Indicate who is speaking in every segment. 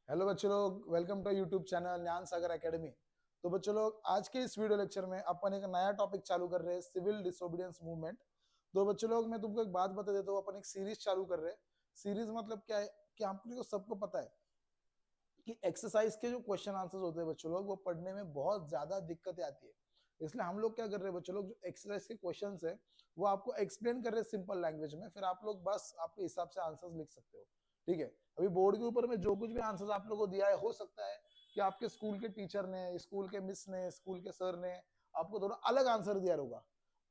Speaker 1: Hello बच्चों लोग, welcome to YouTube channel ज्ञान सागर एकेडमी। तो बच्चों लोग, आज के इस वीडियो लेक्चर में अपन एक नया टॉपिक चालू कर रहे हैं, सिविल डिसोबीडियंस मूवमेंट। तो बच्चों लोग, मैं तुमको एक बात बता देता हूँ, अपन एक सीरीज चालू कर रहे हैं। सीरीज मतलब क्या है कि आपको सबको पता है कि एक्सरसाइज के जो क्वेश्चन आंसर्स होते हैं बच्चों लोग, वो पढ़ने में बहुत ज्यादा दिक्कतें आती है। इसलिए हम लोग क्या कर रहे हैं बच्चों लोग, जो एक्सरसाइज के क्वेश्चंस है वो आपको एक्सप्लेन कर रहे हैं सिंपल लैंग्वेज में, फिर आप लोग बस आपके हिसाब से आंसर्स लिख सकते हो। ठीक है। अभी बोर्ड के ऊपर में जो कुछ भी आंसर्स आप लोगों को दिया है, हो सकता है कि आपके स्कूल के टीचर ने, स्कूल के मिस ने, स्कूल के सर ने आपको थोड़ा अलग आंसर दिया होगा।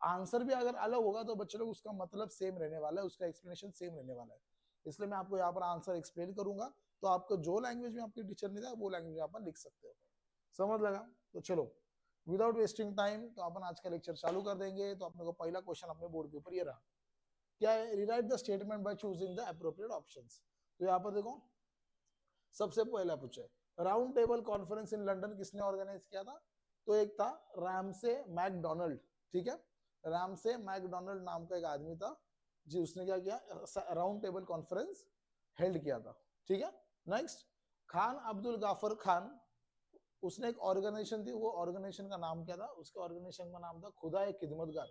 Speaker 1: आंसर भी अगर अलग होगा तो बच्चों लोग उसका मतलब सेम रहने वाला है, उसका एक्सप्लेनेशन सेम रहने वाला है। इसलिए मैं आपको यहाँ पर आंसर एक्सप्लेन करूंगा, तो आपको जो लैंग्वेज में आपके टीचर ने दिया वो लैंग्वेज में आप लिख सकते हो। समझ लगा? तो चलो, विदाउट वेस्टिंग टाइम तो अपन आज का लेक्चर चालू कर देंगे। तो अपने को पहला क्वेश्चन अपने बोर्ड के ऊपर ये रहा, क्या है? Rewrite the statement by choosing the appropriate options. तो यहाँ पर देखो, सबसे पहला पूछा है round table conference in London किसने ऑर्गेनाइज किया था? तो एक था रैमसे मैकडोनाल्ड। ठीक है, रैमसे मैकडोनाल्ड नाम का एक आदमी था जी, उसने क्या किया? राउंड टेबल कॉन्फ्रेंस हेल्ड किया था। ठीक है। नेक्स्ट, खान अब्दुल गाफर खान, उसने एक ऑर्गेनाइजेशन थी, वो ऑर्गेनाइजेशन का नाम क्या था? उसके ऑर्गेनाइजेशन का नाम था खुदा खिदमतगार।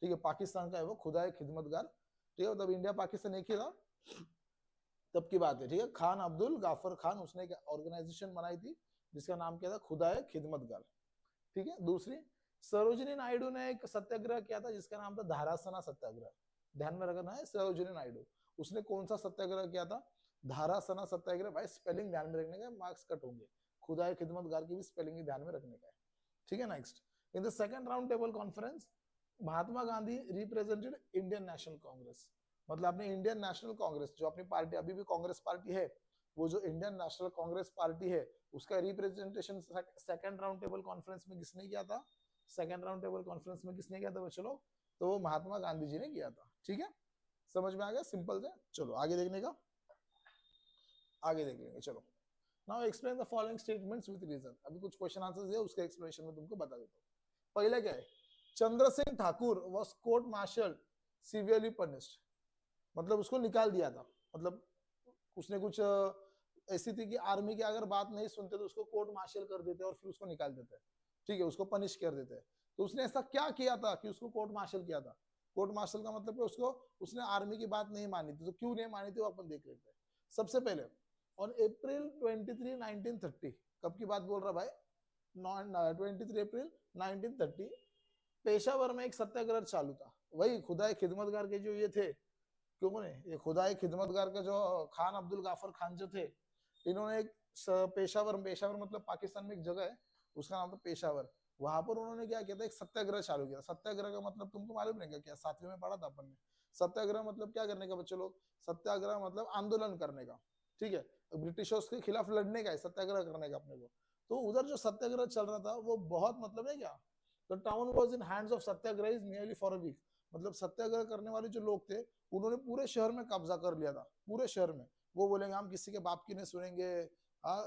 Speaker 1: ठीक है, पाकिस्तान का है वो, खुदा खिदमतगार। ठीक है, तब इंडिया पाकिस्तान एक ही था, तब की बात है। ठीक है, खान अब्दुल गाफर खान, उसने एक ऑर्गेनाइजेशन बनाई थी जिसका नाम क्या था? खुदा खिदमतगार। ठीक है। दूसरी, सरोजिनी नायडू ने एक सत्याग्रह किया था जिसका नाम था धारासना सत्याग्रह। ध्यान में रखना है, सरोजिनी नायडू, उसने कौन सा सत्याग्रह किया था? धारासना सत्याग्रह। भाई स्पेलिंग ध्यान में रखने का, मार्क्स कट होंगे। खुदा खिदमतगार की भी स्पेलिंग ध्यान में रखने का है। ठीक है। Next, in the second round table conference Mahatma Gandhi represented Indian National Congress. मतलब अपने इंडियन नेशनल कांग्रेस, जो अपनी पार्टी अभी भी कांग्रेस पार्टी है, वो जो इंडियन नेशनल कांग्रेस पार्टी है, उसका representation second round table conference में किसने किया था? सेकंड राउंड टेबल कॉन्फ्रेंस में किसने किया था चलो? तो वो महात्मा गांधी जी ने किया था। ठीक है, समझ में आ गया? सिंपल से। चलो आगे देखने का, आगे देख लेंगे। चलो, now explain the following statements with reason. अभी कुछ क्वेश्चन आंसर्स है, उसका एक्सप्लेनेशन में तुमको बता देता हूँ। पहला क्या है? Chandra Singh Thakur was court martial severely punished. मतलब उसको निकाल दिया था। मतलब उसने कुछ ऐसी थी कि आर्मी की अगर बात नहीं सुनते तो उसको कोर्ट मार्शल कर देते और फिर उसको निकाल देते। ठीक है, उसको पनिश कर देते। तो उसने ऐसा क्या किया था कि उसको कोर्ट मार्शल किया था? कोर्ट मार्शल का मतलब उसको, उसने आर्मी की बात नहीं मानी थी। तो क्यों नहीं मानी थी वो अपन देख लेते हैं। सबसे पहले, ऑन अप्रैल 23 1930, कब की बात बोल रहा भाई? 23 अप्रैल 1930, पेशावर में एक सत्याग्रह चालू था। वही खुदा खिदमतगार के जो ये थे, क्यों बोले ये खुदा खिदमतगार के जो खान अब्दुल गाफर खान जो थे, इन्होंने एक पेशावर, पेशावर मतलब पाकिस्तान में एक जगह है, उसका नाम था पेशावर। वहां पर उन्होंने क्या किया था? एक सत्याग्रह चालू किया। सत्याग्रह का मतलब तुमको मालूम नहीं क्या? सातवीं में पढ़ा था अपन ने। सत्याग्रह मतलब क्या करने का बच्चों लोग? सत्याग्रह मतलब आंदोलन करने का। ठीक है, तो ब्रिटिशर्स के खिलाफ लड़ने का है, सत्याग्रह करने का अपने को। तो उधर जो सत्याग्रह चल रहा था वो बहुत, मतलब है क्या, the town was in hands of satyagraha nearly for a week. मतलब सत्याग्रह करने वाले जो लोग थे, उन्होंने पूरे शहर में कब्जा कर लिया था, पूरे शहर में। वो बोलेंगे हम किसी के बाप की नहीं सुनेंगे,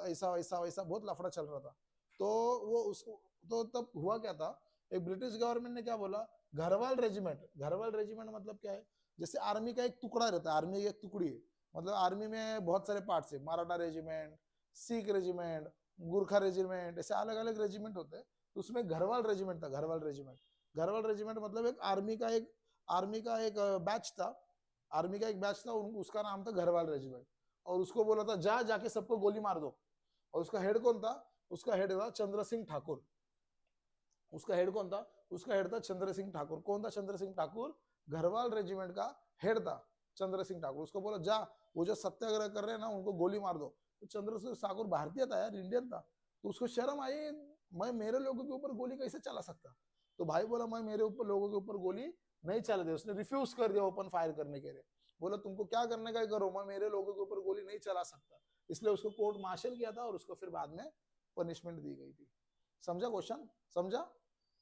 Speaker 1: ऐसा वैसा वैसा, बहुत लफड़ा चल रहा था। तो वो उसको, तो तब हुआ क्या था, एक ब्रिटिश गवर्नमेंट ने क्या बोला, घरवाल रेजिमेंट। घरवाल रेजिमेंट मतलब क्या है? जैसे आर्मी का एक टुकड़ा रहता है, आर्मी की एक टुकड़ी है। मतलब आर्मी में बहुत सारे पार्ट्स है, Maratha regiment, Sikh regiment, Gurkha regiment, ऐसे अलग अलग रेजिमेंट होते हैं। तो उसमें घरवाल रेजिमेंट था, घरवाल रेजिमेंट। घरवाल रेजिमेंट मतलब एक आर्मी का एक, आर्मी का एक बैच था। आर्मी का एक बैच था, उसका नाम था घरवाल रेजिमेंट। और उसको बोला था जा जाके सबको गोली मार दो। और उसका हेड कौन था? उसका हेड था चंद्र सिंह ठाकुर। उसका हेड कौन था? उसका हेड था चंद्र सिंह ठाकुर। कौन था चंद्र सिंह ठाकुर? घरवाल रेजिमेंट का हेड था चंद्र सिंह ठाकुर। उसको बोला जा, वो जो सत्याग्रह कर रहे हैं ना उनको गोली मार दो। तो चंद्र सिंह ठाकुर भारतीय था यार, इंडियन था। तो उसको शर्म आई, मैं मेरे लोगों के ऊपर गोली कैसे चला सकता? तो भाई बोला मैं मेरे ऊपर, लोगों के ऊपर गोली नहीं चला दे। उसने रिफ्यूज कर दिया ओपन फायर करने के लिए। बोला तुमको क्या करने का करो, मैं मेरे लोगों के ऊपर गोली नहीं चला सकता। इसलिए उसको कोर्ट मार्शल किया था और उसको फिर बाद में पनिशमेंट दी गई थी। समझा क्वेश्चन? समझा?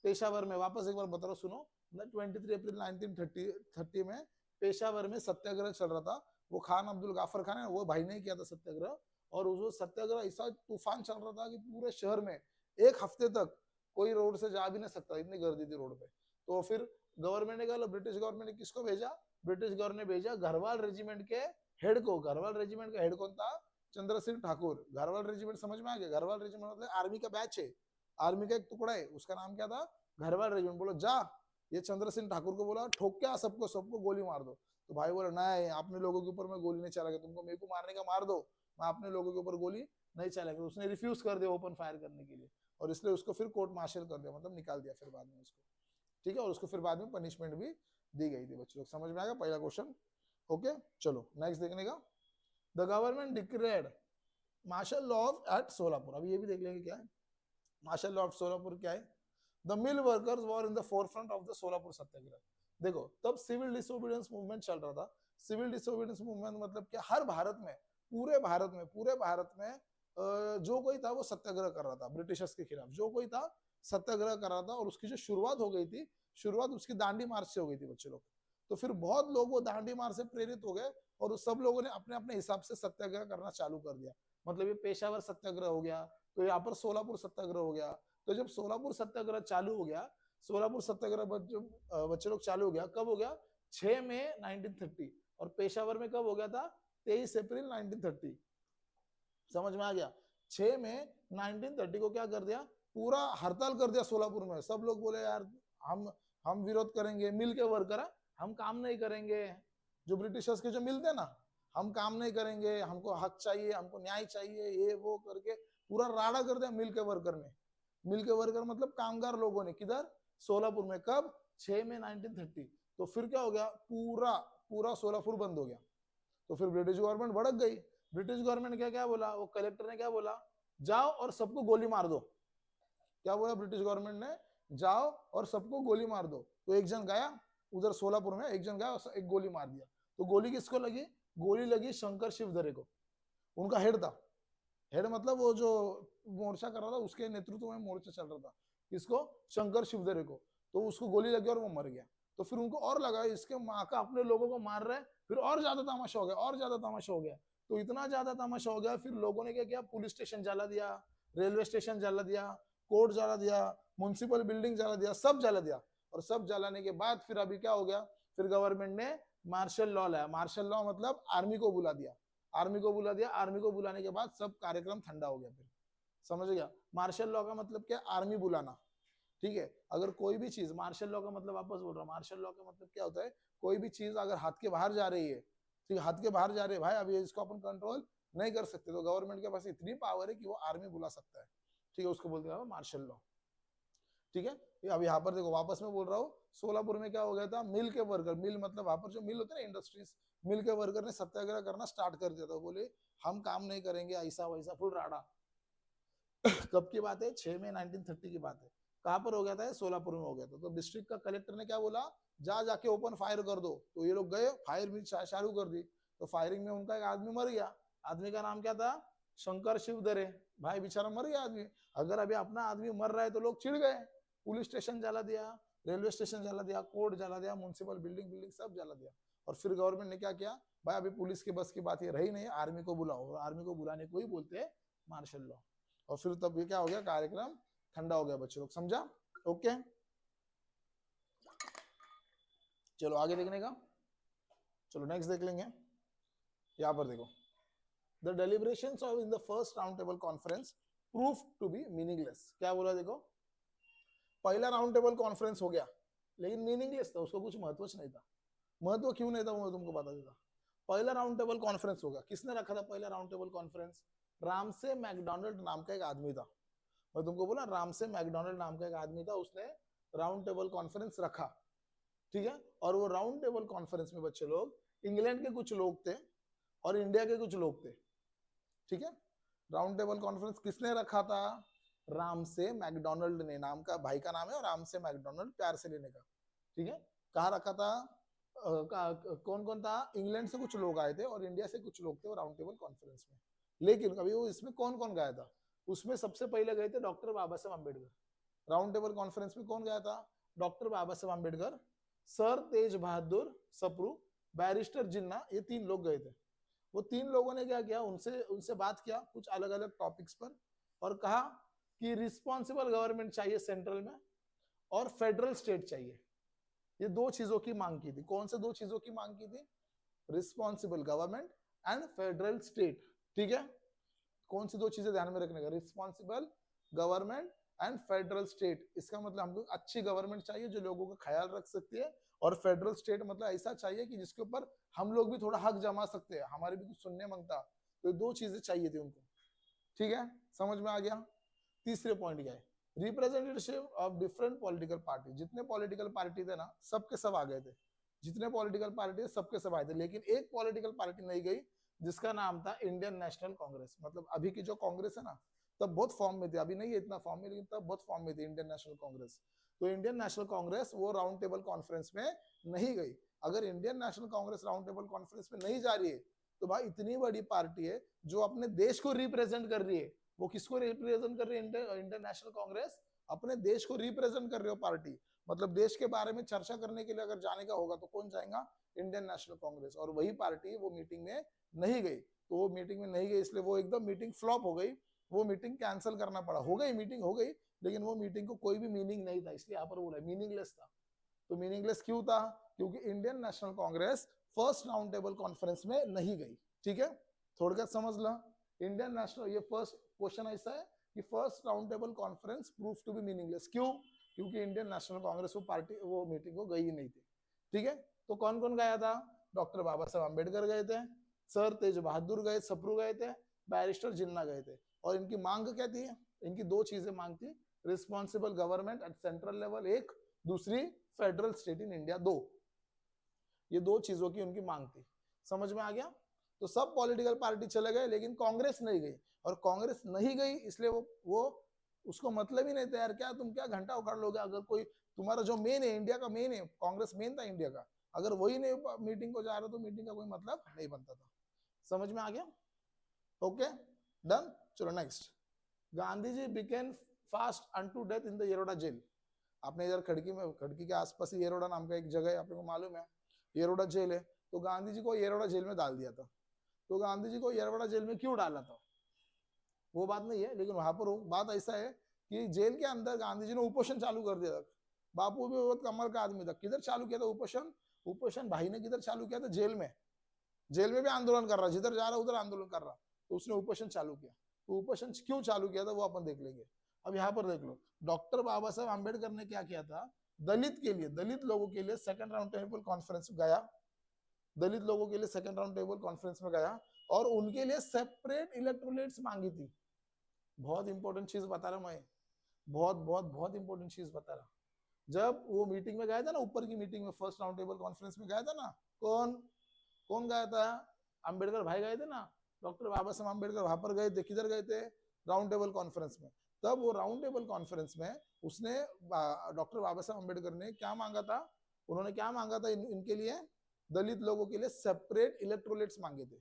Speaker 1: पेशावर में, वापस एक बार बता रहा, सुनो। 23 अप्रैल 1930 में पेशावर में सत्याग्रह चल रहा था। वो खान अब्दुल गाफर खान है, वो भाई ने किया था सत्याग्रह। और उस सत्याग्रह ऐसा तूफान चल रहा था कि पूरे शहर में एक हफ्ते तक कोई रोड से जा भी नहीं सकता, इतनी गर्दी थी रोड पे। तो फिर गवर्नमेंट ने कहा, ब्रिटिश गवर्नमेंट ने किसको भेजा? ब्रिटिश गवर्नमेंट ने भेजा घरवाल रेजिमेंट के हेड को। घरवाल रेजिमेंट का हेड कौन था? चंद्र सिंह ठाकुर, घरवाल रेजिमेंट समझ में आ गया? घरवाल रेजिमेंट मतलब आर्मी का बैच है, आर्मी का एक टुकड़ा है, उसका नाम क्या था? घरवाल रेजिमेंट। बोलो जा, ये चंद्र सिंह ठाकुर को बोला ठोक क्या सबको, सबको गोली मार दो। तो भाई बोला नहीं, अपने लोगों के ऊपर मैं गोली नहीं चलाएगा, तुमको मेरे को मारने का मार दो, मैं अपने लोगों के ऊपर गोली नहीं चलाएगा। उसने रिफ्यूज कर दिया ओपन फायर करने के लिए, और इसलिए उसको फिर कोर्ट मार्शल कर दिया, मतलब निकाल दिया फिर बाद में उसको, ठीक है। और उसको फिर बाद में पनिशमेंट भी दी गई थी। बच्चों लोग समझ में आएगा पहला क्वेश्चन? ओके, चलो नेक्स्ट देखने का। The government declared martial law at Solapur. अभी ये भी देख लेंगे क्या है मार्शल लॉ ऑफ सोलापुर क्या है। The mill workers were in the forefront of the Solapur Satyagraha. देखो तब सिविल डिसोबीडियंस मूवमेंट चल रहा था। सिविल डिसोबीडियंस मूवमेंट मतलब क्या, हर भारत में, पूरे भारत में जो कोई था वो सत्याग्रह कर रहा था ब्रिटिशर्स के खिलाफ, जो कोई था सत्याग्रह कर रहा था। और उसकी जो शुरुआत हो गई थी, शुरुआत उसकी दांडी मार्च से हो गई थी बच्चे लोग। तो फिर बहुत लोग वो दांडी मार्च से प्रेरित हो गए, और उस सब लोगों ने अपने अपने हिसाब से सत्याग्रह करना चालू कर दिया। मतलब ये पेशावर सत्याग्रह हो गया, तो यहाँ पर सोलापुर सत्याग्रह हो गया। तो जब सोलापुर सत्याग्रह चालू हो गया, सोलापुर सत्याग्रह बच्चे लोग चालू हो गया, कब हो गया? 6 मई 1930। और पेशावर में कब हो गया था? 23 अप्रैल 1930। समझ में आ गया? 6 मई 1930 को क्या कर दिया, पूरा हड़ताल कर दिया सोलापुर में। सब लोग बोले यार हम विरोध करेंगे, मिल के वर्कर हम काम नहीं करेंगे, जो ब्रिटिशर्स के जो मिल थे ना, हम काम नहीं करेंगे, हमको हक चाहिए, हमको न्याय चाहिए, ये वो करके पूरा राड़ा कर दिया मिल के वर्कर ने। मिल के वर्कर मतलब कामगार लोगों ने, किधर? सोलापुर में। कब? 6 मई 1930। तो फिर क्या हो गया, पूरा पूरा सोलापुर बंद हो गया। तो फिर ब्रिटिश गवर्नमेंट भड़क गई। ब्रिटिश गवर्नमेंट क्या क्या बोला, वो कलेक्टर ने क्या बोला, जाओ और सबको गोली मार दो। क्या बोला ब्रिटिश गवर्नमेंट ने? जाओ और सबको गोली मार दो। तो एक जन गया उधर सोलापुर में, एक जन गया और एक गोली मार दिया। तो गोली किसको लगी? गोली लगी शंकर शिवधरे को, उनका हेड था। हेड मतलब वो जो मोर्चा कर रहा था, उसके नेतृत्व में मोर्चा चल रहा था। किसको? शंकर शिवधरे को। तो उसको गोली लगी और वो मर गया। तो फिर उनको और लगा इसके माँ का अपने लोगों को मार रहे, फिर और ज्यादा तमाशा हो गया, और ज्यादा तमाशा हो गया। तो इतना ज्यादा तमाशा हो गया, फिर लोगों ने क्या किया, पुलिस स्टेशन जला दिया, रेलवे स्टेशन जला दिया, कोर्ट जला दिया, म्युनिसिपल बिल्डिंग जला दिया, सब जला दिया। और सब जलाने के बाद फिर अभी क्या हो गया, फिर गवर्नमेंट ने मार्शल लॉ लाया। मार्शल लॉ मतलब आर्मी को बुला दिया, आर्मी को बुला दिया। आर्मी को बुलाने के बाद सब कार्यक्रम ठंडा हो गया। फिर समझ गया? मार्शल लॉ का मतलब क्या? आर्मी बुलाना, ठीक है। अगर कोई भी चीज, मार्शल लॉ का मतलब वापस बोल रहा हूँ, मार्शल लॉ का मतलब क्या होता है, कोई भी चीज अगर हाथ के बाहर जा रही है, ठीक है, हाथ के बाहर जा रही है भाई, अभी इसको अपन कंट्रोल नहीं कर सकते, तो गवर्नमेंट के पास इतनी पावर है कि वो आर्मी बुला सकता है, ठीक है। उसको बोलते हैं मार्शल लॉ, ठीक है। अब यहाँ पर देखो वापस में बोल रहा हूँ, सोलापुर में क्या हो गया था, मिल के वर्कर, मिल मतलब वहां पर जो मिल होते हैं ना, इंडस्ट्रीज, मिल के वर्कर ने सत्याग्रह करना स्टार्ट कर दिया था। बोले हम काम नहीं करेंगे, ऐसा वैसा, फुल राडा। कब की बात है? 6 मई 1930 की बात है। कहां पर हो गया था? सोलापुर में हो गया था। तो डिस्ट्रिक्ट का कलेक्टर ने क्या बोला, जा जाके ओपन फायर कर दो। तो ये लोग गए, फायर भी चालू कर दी। तो फायरिंग में उनका एक आदमी मर गया। आदमी का नाम क्या था? शंकर शिवधरे। भाई बेचारा मर गया आदमी। अगर अभी अपना आदमी मर रहा है तो लोग चिढ़ गए, पुलिस स्टेशन जला दिया, रेलवे स्टेशन जला दिया, कोर्ट जला दिया, म्युनिसिपल बिल्डिंग बिल्डिंग सब जला दिया। और फिर गवर्नमेंट ने क्या किया, भाई अभी पुलिस के बस की बात ये रही नहीं, आर्मी को बुलाओ। और आर्मी को बुलाने को ही बोलते हैं मार्शल लॉ। और फिर तब ये क्या हो गया, कार्यक्रम ठंडा हो गया बच्चों लोग, समझा? ओके, चलो आगे देखने का, चलो नेक्स्ट देख लेंगे। यहाँ पर देखो, the deliberations of in the first round table conference proved to be meaningless. क्या बोला? देखो पहला राउंड टेबल कॉन्फ्रेंस हो गया, लेकिन मीनिंगलेस था, उसको कुछ महत्व नहीं था। महत्व क्यों नहीं था वो मैं तुमको बता देता। पहला राउंड टेबल कॉन्फ्रेंस होगा, किसने रखा था पहला round table conference? Ramsay McDonald नाम का एक आदमी था। मैं तुमको बोला रामसे मैकडोनाल्ड नाम का एक आदमी था, उसने राउंड टेबल कॉन्फ्रेंस रखा, ठीक है। और वो राउंड टेबल कॉन्फ्रेंस में बच्चे लोग, इंग्लैंड के कुछ लोग थे और इंडिया के कुछ लोग थे, ठीक है। राउंड टेबल कॉन्फ्रेंस किसने रखा था? रामसे मैकडोनाल्ड ने, नाम का भाई का नाम है, और रामसे मैकडोनाल्ड प्यार से लेने का, ठीक है। कहाँ रखा था? कौन कौन था? इंग्लैंड से कुछ लोग आए थे और इंडिया से कुछ लोग थे राउंड टेबल कॉन्फ्रेंस में। लेकिन अभी वो इसमें कौन कौन गया था? उसमें सबसे पहले गए थे doctor Baba Saheb Ambedkar. Round table conference में कौन गया था? डॉक्टर बाबा साहब अम्बेडकर, सर तेज बहादुर सप्रू, बैरिस्टर जिन्ना, ये 3 लोग गए थे। वो 3 लोगों ने क्या किया, उनसे उनसे बात किया कुछ अलग अलग टॉपिक्स पर, और कहा कि रिस्पॉन्सिबल गवर्नमेंट चाहिए सेंट्रल में, और फेडरल स्टेट चाहिए। ये 2 चीजों की मांग की थी। कौन से 2 चीजों की मांग की थी? Responsible government and federal state, ठीक है। कौन सी दो चीजें ध्यान में रखने का, responsible government and federal state. इसका मतलब हमको अच्छी गवर्नमेंट चाहिए जो लोगों का ख्याल रख सकती है, और फेडरल स्टेट मतलब ऐसा चाहिए कि जिसके ऊपर हम लोग भी थोड़ा हक जमा सकते हैं, हमारे भी कुछ सुनने मांगता। तो दो चीजें चाहिए थी उनको। ठीक है, समझ में आ गया। तीसरे पॉइंट क्या है, representative of different political party. जितने पॉलिटिकल पार्टी थे ना सबके सब आ गए थे, जितने पॉलिटिकल पार्टी थे सबके सब आए थे, लेकिन एक पॉलिटिकल पार्टी नहीं गई जिसका नाम था इंडियन नेशनल कांग्रेस। मतलब अभी की जो कांग्रेस है ना, तब बहुत फॉर्म में थी, अभी नहीं है इतना फॉर्म में, लेकिन तब बहुत फॉर्म में थी इंडियन नेशनल कांग्रेस। तो इंडियन नेशनल कांग्रेस वो राउंड टेबल कॉन्फ्रेंस में नहीं गई। अगर Indian National Congress round table conference में नहीं जा रही है तो भाई इतनी बड़ी पार्टी है जो अपने देश को रिप्रेजेंट कर रही है, वो किसको रिप्रेजेंट कर रही है, इंडियन नेशनल कांग्रेस अपने देश को रिप्रेजेंट कर रही हो पार्टी। मतलब देश के बारे में चर्चा करने के लिए अगर जाने का होगा तो कौन जाएगा, इंडियन नेशनल कांग्रेस। और वही पार्टी वो मीटिंग में नहीं गई, तो वो मीटिंग में नहीं गई इसलिए वो एकदम मीटिंग फ्लॉप हो गई, वो मीटिंग कैंसिल करना पड़ा। हो गई मीटिंग हो गई, लेकिन वो मीटिंग को कोई भी मीनिंग नहीं था, इसलिए यहाँ पर बोला मीनिंगलेस था। तो मीनिंगलेस क्यों था, क्योंकि Indian National Congress first round table conference में नहीं गई। ठीक है, थोड़ा समझ ला। इंडियन नेशनल, ये फर्स्ट क्वेश्चन ऐसा है कि first round table conference prove to be meaningless. क्यों, क्योंकि इंडियन नेशनल कांग्रेस वो पार्टी वो मीटिंग को गई ही नहीं थी। ठीक है, तो कौन कौन गया था, डॉक्टर बाबा साहब अम्बेडकर गए थे, सर तेज बहादुर गए, सप्रू गए थे, बैरिस्टर जिन्ना गए थे। और इनकी मांग क्या थी, इनकी दो चीजें मांग थी, responsible government at central level एक, दूसरी फेडरल स्टेट इन इंडिया दो। ये दो चीजों की उनकी मांग थी। समझ में आ गया। तो सब पॉलिटिकल पार्टी चले गए लेकिन कांग्रेस नहीं गई, और कांग्रेस नहीं गई इसलिए वो उसको मतलब ही नहीं था यार, क्या तुम क्या घंटा उखाड़ लोगे, अगर कोई तुम्हारा जो मेन है इंडिया का मेन है, कांग्रेस मेन था इंडिया का, अगर वही नहीं मीटिंग को जा रहा तो मीटिंग का कोई मतलब नहीं बनता था। समझ में आ गया, ओके डन। चलो next, Gandhi ji began fast unto death in the Yerwada jail. आपने इधर खड़की के आसपास ही येरोडा नाम का एक जगह है, आपको को मालूम है, येरोडा जेल है। तो गांधी जी को येरोडा जेल में डाल दिया था। तो गांधी जी को येरोडा जेल में क्यों डाला था वो बात नहीं है, लेकिन वहां पर बात ऐसा है कि जेल के अंदर गांधी जी ने उपोषण चालू कर दिया था। बापू भी बहुत कमर का आदमी था, किधर चालू किया था उपोषण, उपोषण भाई ने किधर चालू किया था, जेल में। जेल में भी आंदोलन कर रहा, जिधर जा रहा उधर आंदोलन कर रहा, तो उसने उपोषण चालू किया। तो उपोषण क्यों चालू किया था वो अपन देख लेंगे। अब यहाँ पर देख लो, डॉक्टर बाबा साहब आम्बेडकर ने क्या किया था, दलित के लिए, दलित लोगों के लिए सेकंड राउंड टेबल कॉन्फ्रेंस गया, दलित लोगों के लिए सेकंड राउंड टेबल कॉन्फ्रेंस में गया, और उनके लिए सेपरेट इलेक्ट्रोलाइट्स मांगी थी। बहुत इंपॉर्टेंट चीज बता रहा मैं, बहुत बहुत बहुत इंपॉर्टेंट चीज बता रहा। जब वो मीटिंग में गया था ना, ऊपर की मीटिंग में, फर्स्ट राउंड टेबल कॉन्फ्रेंस में गया था ना, कौन कौन गया था, अम्बेडकर भाई गए थे ना, डॉक्टर बाबा साहब अम्बेडकर वहां पर गए थे, किधर गए थे, राउंड टेबल कॉन्फ्रेंस में। तब वो राउंड टेबल कॉन्फ्रेंस में उसने डॉक्टर बाबा साहब अम्बेडकर ने क्या मांगा था, उन्होंने क्या मांगा था इनके लिए, दलित लोगों के लिए सेपरेट इलेक्ट्रोलाइट्स मांगे थे।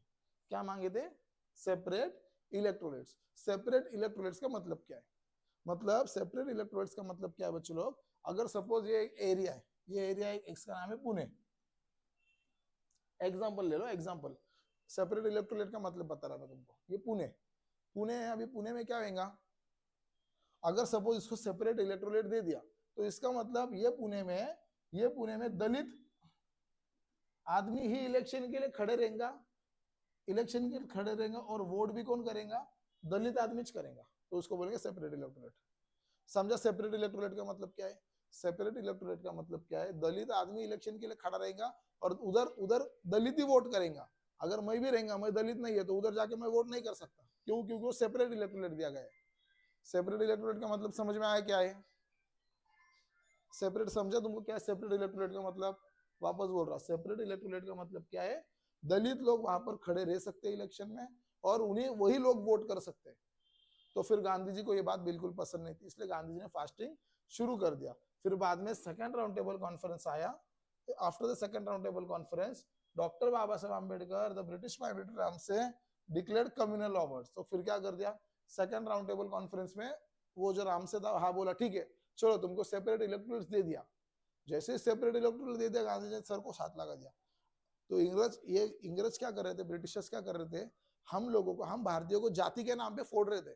Speaker 1: क्या मांगे थे, सेपरेट इलेक्ट्रोलाइट्स। सेपरेट इलेक्ट्रोलाइट्स का मतलब क्या है, मतलब सेपरेट इलेक्ट्रोलाइट्स का मतलब क्या है बच्चों लोग, अगर सपोज ये एक एरिया है, ये एरिया इसका नाम है पुणे, एग्जाम्पल ले लो, एग्जाम्पल, सेपरेट इलेक्ट्रोलाइट का मतलब बता रहा मैं तुमको, ये पुणे, पुणे है, अभी पुणे में क्या होगा, अगर सपोज इसको सेपरेट इलेक्ट्रोलाइट दे दिया तो इसका मतलब ये पुणे में दलित आदमी ही इलेक्शन के लिए खड़े रहेगा, इलेक्शन के लिए खड़े रहेगा, और वोट भी कौन करेगा, दलित आदमी करेगा, तो उसको बोलेंगे सेपरेट इलेक्ट्रोलाइट। समझा सेपरेट इलेक्ट्रोलाइट का मतलब क्या है, सेपरेट इलेक्ट्रोलाइट का मतलब क्या है, दलित आदमी इलेक्शन के लिए खड़ा रहेगा और उधर उधर दलित ही वोट करेगा। अगर मैं भी रहेगा, मैं दलित नहीं है तो उधर जाके मैं वोट नहीं कर सकता, क्यों, क्योंकि वो सेपरेट इलेक्ट्रोलाइट दिया गया है। सेपरेट इलेक्ट्रोलाइट का मतलब समझ में आया क्या है, सेपरेट समझा तुमको क्या है सेपरेट इलेक्ट्रोलाइट का मतलब, वापस बोल रहा, सेपरेट इलेक्ट्रोलाइट का मतलब क्या है, दलित लोग वहां पर खड़े रह सकते हैं इलेक्शन में, और उन्हें वही लोग वोट कर सकते हैं। तो फिर गांधी जी को ये बात बिल्कुल पसंद नहीं थी, इसलिए गांधी जी ने फास्टिंग शुरू कर दिया। फिर बाद में सेकंड राउंड टेबल कॉन्फ्रेंस आया, after the second round table conference doctor Baba Saheb Ambedkar the British prime minister हमसे डिक्लेयर्ड कम्युनल लॉवर्स। तो फिर क्या कर दिया, सेकंड राउंड टेबल कॉन्फ्रेंस में वो जो रामसे था, हाँ बोला ठीक है चलो तुमको सेपरेट इलेक्ट्रोलाइट्स दे दिया। जैसे सेपरेट इलेक्ट्रोलाइट दे दिया, गांधी जी ने सर को हाथ लगा दिया। तो इंग्रज क्या कर रहे थे, ब्रिटिशर्स क्या कर रहे थे, हम लोगों को, हम भारतीयों को जाति के नाम पे फोड़ रहे थे,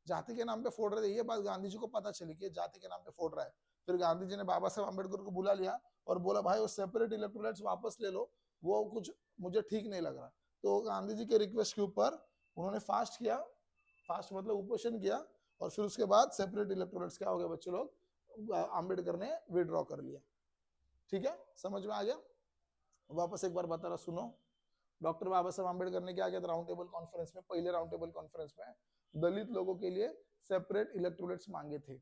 Speaker 1: जाति के नाम पे फोड़ रहे थे। ये बात गांधी जी को पता चली कि जाति के नाम पे फोड़ रहा है। फिर गांधी जी ने बाबा साहब अम्बेडकर को बुला लिया और बोला भाई वो सेपरेट इलेक्ट्रोलाइट्स वापस ले लो, वो कुछ मुझे ठीक नहीं लग रहा। तो गांधी जी के रिक्वेस्ट के ऊपर उन्होंने फास्ट किया, फास्ट मतलब उपोषण किया, और फिर उसके बाद सेपरेट इलेक्ट्रोलाइट्स क्या हो गया बच्चों लोग, आम्बेडकर ने विड्रॉ कर लिया। ठीक है, समझ में आ गया। वापस एक बार बता रहा सुनो, डॉक्टर बाबा साहब आम्बेडकर ने क्या किया था राउंड टेबल कॉन्फ्रेंस में, पहले राउंड टेबल कॉन्फ्रेंस में दलित लोगों के लिए सेपरेट इलेक्ट्रोलाइट्स मांगे थे।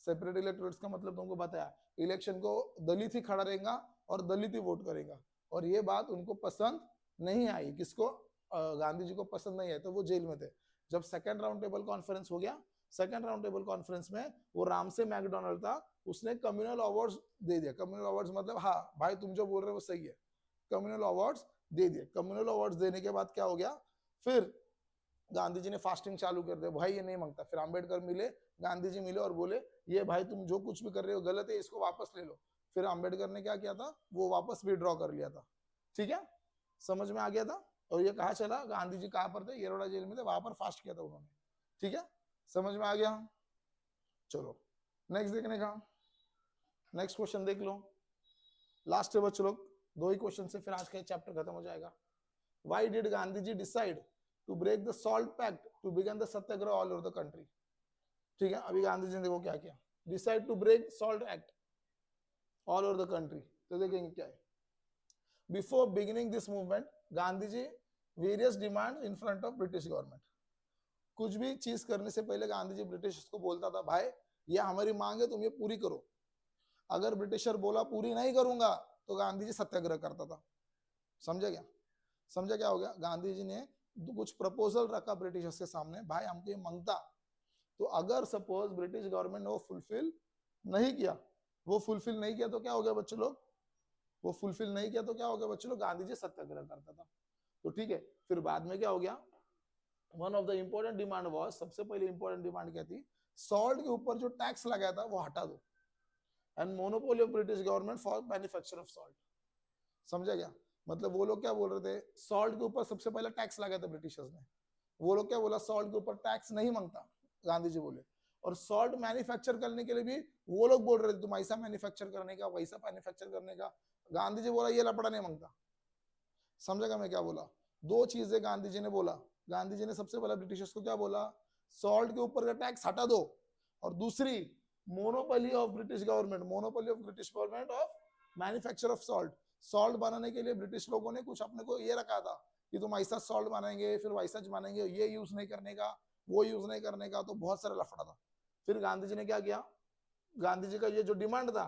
Speaker 1: सेपरेट इलेक्ट्रोलाइट्स का मतलब तुमको बताया, इलेक्शन को दलित ही खड़ा रहेगा और दलित ही वोट करेगा, और ये बात उनको पसंद नहीं आई। किसको? गांधी जी को पसंद नहीं आई, तो वो जेल में थे। जब सेकंड राउंड टेबल कॉन्फ्रेंस हो गया, सेकंड राउंड टेबल कॉन्फ्रेंस में वो रामसे मैकडोनल्ड था, उसने कम्युनल अवार्ड्स दे दिया। कम्युनल अवार्ड्स मतलब हाँ भाई तुम जो बोल रहे हो वो सही है, कम्युनल अवार्ड्स दे दिए। कम्युनल अवार्ड्स देने के बाद क्या हो गया, फिर गांधी जी ने फास्टिंग चालू कर दिया, भाई ये नहीं मांगता। फिर अंबेडकर मिले, गांधी जी मिले और बोले ये भाई तुम जो कुछ भी कर रहे हो गलत है, इसको वापस ले लो। फिर अंबेडकर ने क्या किया था, वो वापस विड्रॉ कर लिया था। ठीक है, समझ में आ गया था। और ये कहा चला, गांधी जी कहाँ पर थे, येरोडा जेल में थे, वहां पर फास्ट किया था उन्होंने। ठीक है, समझ में आ गया। चलो नेक्स्ट देखने का, नेक्स्ट क्वेश्चन देख लो, लास्ट है बच्चों लोग, 2 ही क्वेश्चन से फिर आज का चैप्टर खत्म हो जाएगा। Why did Gandhi ji decide to break the salt pact to begin the Satyagraha all over the country? ठीक है, अभी गांधी जी ने देखो क्या किया, decide to break salt act all over the country. तो देखेंगे क्या है, before beginning this movement Gandhi ji various demand in front of British government. कुछ भी चीज करने से पहले गांधी जी ब्रिटिश को बोलता था, भाई ये हमारी मांग है, तुम ये पूरी करो। अगर ब्रिटिशर बोला पूरी नहीं करूंगा, तो गांधी जी सत्याग्रह करता था। समझे क्या? समझा क्या हो गया, गांधी जी ने कुछ प्रपोजल रखा ब्रिटिशर्स के सामने, भाई हमको ये मांगता, तो अगर सपोज ब्रिटिश गवर्नमेंट ने वो फुलफिल नहीं किया, वो फुलफिल नहीं किया तो क्या हो गया बच्चों लोग, वो फुलफिल नहीं किया तो क्या हो गया बच्चों लोग, गांधी जी सत्याग्रह करता था। तो ठीक है, फिर बाद में क्या हो गया, one of the important demand was, सबसे पहले इंपॉर्टेंट डिमांड क्या थी, सॉल्ट के ऊपर जो टैक्स लगाया था वो हटा दो, and monopoly of British government for manufacture of salt. समझा क्या? मतलब वो लोग क्या बोल रहे थे, सॉल्ट के ऊपर सबसे पहले टैक्स लगाया था ब्रिटिशर्स ने। वो लोग क्या बोला, सॉल्ट के ऊपर टैक्स नहीं मांगता, गांधी जी बोले। और सॉल्ट मैन्युफैक्चर करने के लिए भी वो लोग बोल रहे थे तुम ऐसा मैन्युफैक्चर करने का, वैसा मैन्युफैक्चर करने का। गांधी जी बोला ये लपड़ा नहीं मांगता। समझेगा मैं क्या बोला? 2 चीजें गांधी जी ने बोला। गांधी जी ने सबसे पहले ब्रिटिशर्स को क्या बोला, सॉल्ट के ऊपर का टैक्स हटा दो, और दूसरी monopoly of British government, monopoly of British government of manufacture of salt. Salt बनाने के लिए ब्रिटिश लोगों ने कुछ अपने को ये रखा था कि तुम ऐसा सॉल्ट बनाएंगे, फिर वैसा बनाएंगे, ये यूज नहीं करने का, वो यूज नहीं करने का, तो बहुत सारा लफड़ा था। फिर गांधी जी ने क्या किया, गांधी जी का ये जो डिमांड था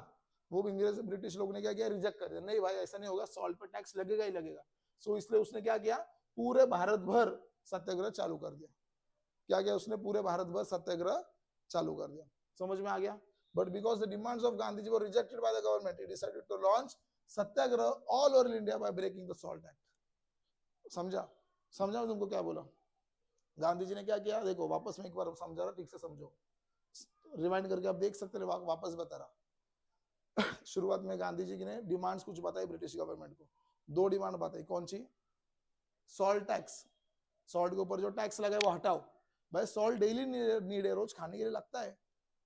Speaker 1: वो अंग्रेज ब्रिटिश लोग ने क्या किया, रिजेक्ट कर दिया। नहीं भाई ऐसा नहीं होगा, सॉल्ट पर टैक्स लगेगा ही लगेगा। सो इसलिए उसने क्या किया, पूरे भारत भर सत्याग्रह चालू कर दिया। क्या किया उसने, पूरे भारत भर सत्याग्रह चालू कर दिया। समझ में आ गया? But because the demands of Gandhi ji were rejected by the government, he decided to launch satyagraha all over India by breaking the salt act. समझा? समझा तुमको क्या बोला? गांधी जी ने क्या किया, देखो वापस में एक बार समझा रहा, ठीक से समझो, रिमाइंड करके आप देख सकते हैं, वापस बता रहा। शुरुआत में गांधी जी ने डिमांड्स कुछ बताई ब्रिटिश गवर्नमेंट को। 2 डिमांड बताई, कौन सी? सॉल्ट टैक्स, सॉल्ट के ऊपर जो टैक्स लगा है वो हटाओ। भाई सॉल्ट डेली नीड है, रोज खाने के लिए लगता है,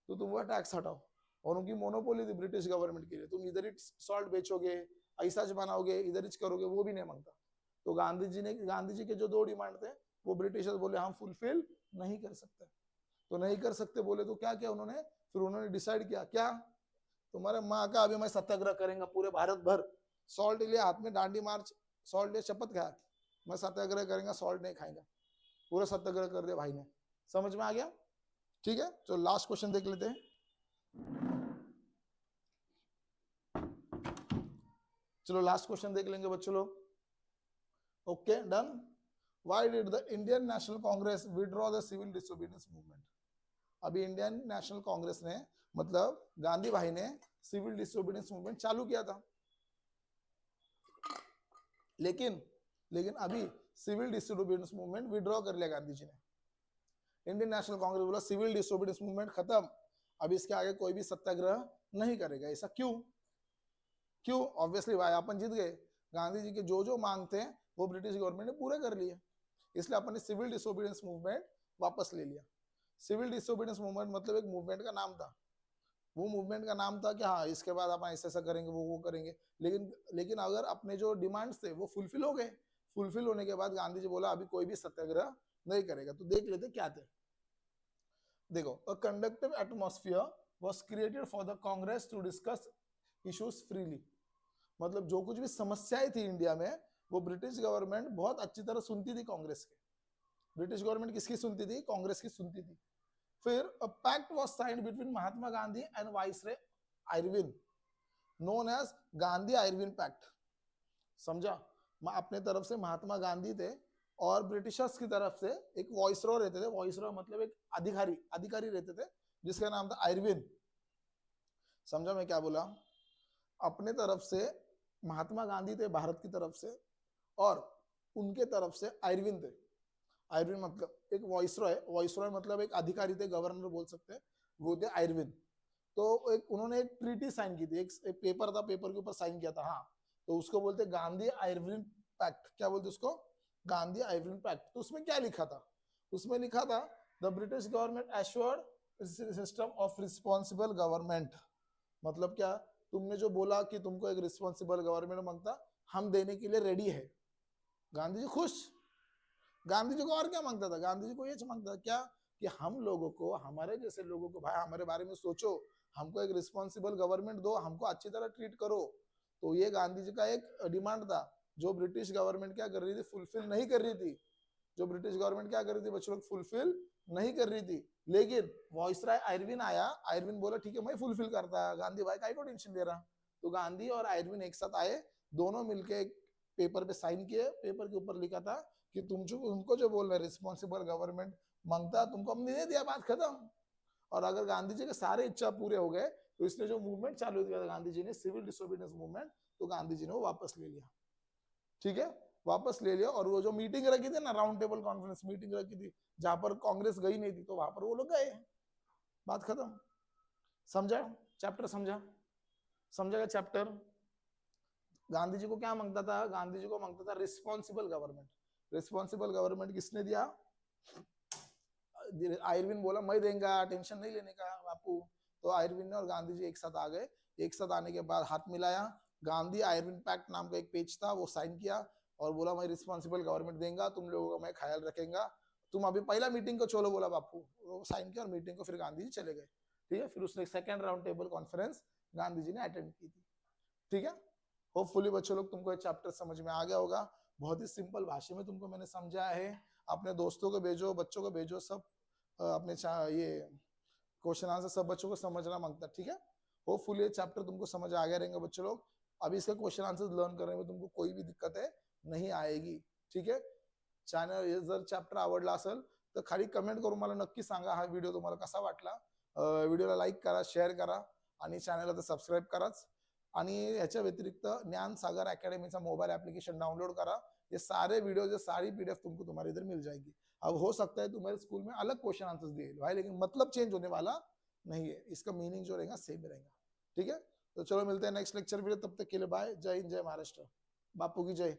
Speaker 1: तो तुम वो टैक्स हटाओ। और उनकी मोनोपोली थी ब्रिटिश गवर्नमेंट के लिए, तुम इधर ही सॉल्ट बेचोगे, ऐसा बनाओगे, इधर ही करोगे, वो भी नहीं मांगता। तो गांधी जी के जो 2 डिमांड थे वो ब्रिटिशर्स बोले हम फुलफिल नहीं कर सकते। तो नहीं कर सकते बोले तो क्या किया उन्होंने, फिर उन्होंने डिसाइड किया, क्या, तुम्हारे माँ का अभी मैं सत्याग्रह करेंगे पूरे भारत भर। सॉल्ट लिए हाथ में डांडी मार्च, सॉल्ट लिए शपथ खाया, मैं सत्याग्रह करेंगे, सॉल्ट नहीं खाएंगा। पूरा सत्याग्रह कर दिया भाई ने। समझ में आ गया? ठीक है, तो लास्ट क्वेश्चन देख लेते हैं। चलो लास्ट क्वेश्चन देख लेंगे बच्चों लोग। Okay done. Why did the Indian National Congress withdraw the civil disobedience movement? अभी इंडियन नेशनल कांग्रेस ने, मतलब गांधी भाई ने सिविल डिसोबीडियंस मूवमेंट चालू किया था, लेकिन अभी सिविल डिसोबीडियंस मूवमेंट विड्रॉ कर लिया गांधी जी ने। इंडियन नेशनल कांग्रेस बोला सिविल डिसोबीडियंस मूवमेंट खत्म, अब इसके आगे कोई भी सत्याग्रह नहीं करेगा। ऐसा क्यों? क्यों? ऑब्वियसली भाई अपन जीत गए, गांधी जी के जो जो मांग थे वो ब्रिटिश गवर्नमेंट ने पूरे कर लिए, इसलिए अपन ने सिविल डिसोबीडियंस मूवमेंट वापस ले लिया। सिविल डिसोबीडियंस मूवमेंट मतलब एक मूवमेंट का नाम था, वो मूवमेंट का नाम था कि हाँ इसके बाद अपन ऐसा ऐसा करेंगे, वो करेंगे, लेकिन अगर अपने जो डिमांड्स थे वो फुलफिल हो गए। फुलफिल होने के बाद गांधी जी बोला अभी कोई भी सत्याग्रह नहीं करेगा। तो देख लेते क्या थे। देखो, a conductive atmosphere was created for the Congress to discuss issues freely. मतलब जो कुछ भी समस्याएं थी इंडिया में, वो ब्रिटिश गवर्नमेंट बहुत अच्छी तरह सुनती थी कांग्रेस के। ब्रिटिश गवर्नमेंट किसकी सुनती थी? कांग्रेस की सुनती थी। फिर a pact was signed between Mahatma Gandhi and viceroy Irwin, known as Gandhi Irwin pact. समझा? अपने तरफ से महात्मा गांधी थे और ब्रिटिशर्स की तरफ से एक वॉइसरॉय रहते थे। वॉइसरॉय मतलब एक अधिकारी, अधिकारी रहते थे जिसका नाम था आयरविन। समझा मैं क्या बोला? अपने तरफ से महात्मा गांधी थे भारत की तरफ से, और उनके तरफ से आयरविन थे। आयरविन मतलब एक वॉइसरॉय, वॉइसरॉय मतलब एक अधिकारी थे, गवर्नर बोल सकते हैं, वो थे आयरविन। तो एक उन्होंने एक ट्रीटी साइन की थी, एक पेपर था, पेपर के ऊपर साइन किया था। हाँ, तो उसको बोलते गांधी आयरविन पैक्ट। क्या बोलते उसको? Gandhi Irwin pact. तो उसमें क्या लिखा था? उसमें लिखा था the British government assured system of responsible government. मतलब क्या? तुमने जो बोला कि तुमको एक रिस्पॉन्सिबल गवर्नमेंट मांगता, हम देने के लिए रेडी है। गांधी जी खुश। गांधी जी को और क्या मांगता था? गांधी जी को ये मांगता था क्या? कि हम लोगों को, हमारे जैसे लोगों को, भाई हमारे बारे में सोचो, हमको एक रिस्पॉन्सिबल गवर्नमेंट दो, हमको अच्छी तरह ट्रीट करो। तो ये गांधी जी का एक डिमांड था, जो ब्रिटिश गवर्नमेंट क्या कर रही थी? फुलफिल नहीं कर रही थी। जो ब्रिटिश गवर्नमेंट क्या कर रही थी बच्चों लोग? फुलफिल नहीं कर रही थी। लेकिन वॉइसरॉय आयरविन आया, आयरविन बोला ठीक है मैं फुलफिल करता। गांधी भाई का टेंशन ले रहा। तो गांधी और आयरविन एक साथ आए, दोनों मिलके एक पेपर पे साइन किए। पेपर के ऊपर लिखा था कि तुमको जो बोल रहे रिस्पॉन्सिबल गवर्नमेंट मांगता, तुमको हमने दे दिया, बात खत्म। और अगर गांधी जी के सारे इच्छा पूरे हो गए, तो इसने जो मूवमेंट चालू किया था गांधी जी ने, सिविल डिसोबीडियंस मूवमेंट, तो गांधी जी ने वो वापस ले लिया। ठीक है, वापस ले लिया। और वो जो मीटिंग रखी थी ना, राउंड टेबल कॉन्फ्रेंस मीटिंग रखी थी, जहां पर कांग्रेस गई नहीं थी, तो वहां पर वो लोग गए, बात खत्म। समझा? चैप्टर समझा? समझा चैप्टर? गांधी जी को क्या मांगता था? गांधी जी को मांगता था रिस्पॉन्सिबल गवर्नमेंट। रिस्पॉन्सिबल गवर्नमेंट किसने दिया? आयरविन बोला मैं देंगे, टेंशन नहीं लेने का बापू। तो आयरविन ने और गांधी जी एक साथ आ गए। एक साथ आने के बाद हाथ मिलाया, गांधी आयरविन पैक्ट नाम का एक पेज था, वो साइन किया और बोला मैं रिस्पॉन्सिबल गवर्नमेंट देंगे, तुम लोगों का मैं ख्याल रखेंगे, तुम अभी पहला मीटिंग को चलो, बोला बापू। वो साइन किया और मीटिंग को फिर गांधी जी चले गए। ठीक है, फिर उसने second round table conference Gandhi ji ने अटेंड की थी। ठीक है, होपफुली बच्चों लोग तुमको ये चैप्टर समझ में आ गया होगा। बहुत ही सिंपल भाषा में तुमको मैंने समझाया है। अपने दोस्तों को भेजो, बच्चों को भेजो, सब अपने ये क्वेश्चन आंसर सब बच्चों को समझना मांगता है। ठीक है, होपफुली ये चैप्टर तुमको समझ आ गया रहेंगे बच्चों लोग। अभी इसका क्वेश्चन आंसर लर्न करने में तुमको कोई भी दिक्कत है नहीं आएगी। ठीक आहे, चॅनल हे जर चॅप्टर आवडला असेल तर खाली कमेंट करून मला नक्की सांगा हा व्हिडिओ तुम्हाला कसा वाटला। व्हिडिओला लाईक करा, शेअर करा आणि चॅनलला तर सबस्क्राईब कराच। आणि ह्याच्या व्यतिरिक्त ज्ञान सागर अकेडमीचा मोबाइल एप्लीकेशन डाउनलोड करा। ये सारे वीडियोज, ये सारी पीडीएफ तुमको तुम्हारे इधर मिल जाएगी। अब हो सकता है तुम्हारे स्कूल में अलग क्वेश्चन आंसर्स दिए भाई, लेकिन मतलब चेंज होने वाला नहीं है, इसका मीनिंग जो रहेगा सेम रहेगा। ठीक है, तो चलो मिलते हैं नेक्स्ट लेक्चर वीडियो, तब तक के लिए बाय। जय हिंद, जय महाराष्ट्र, बापू की जय।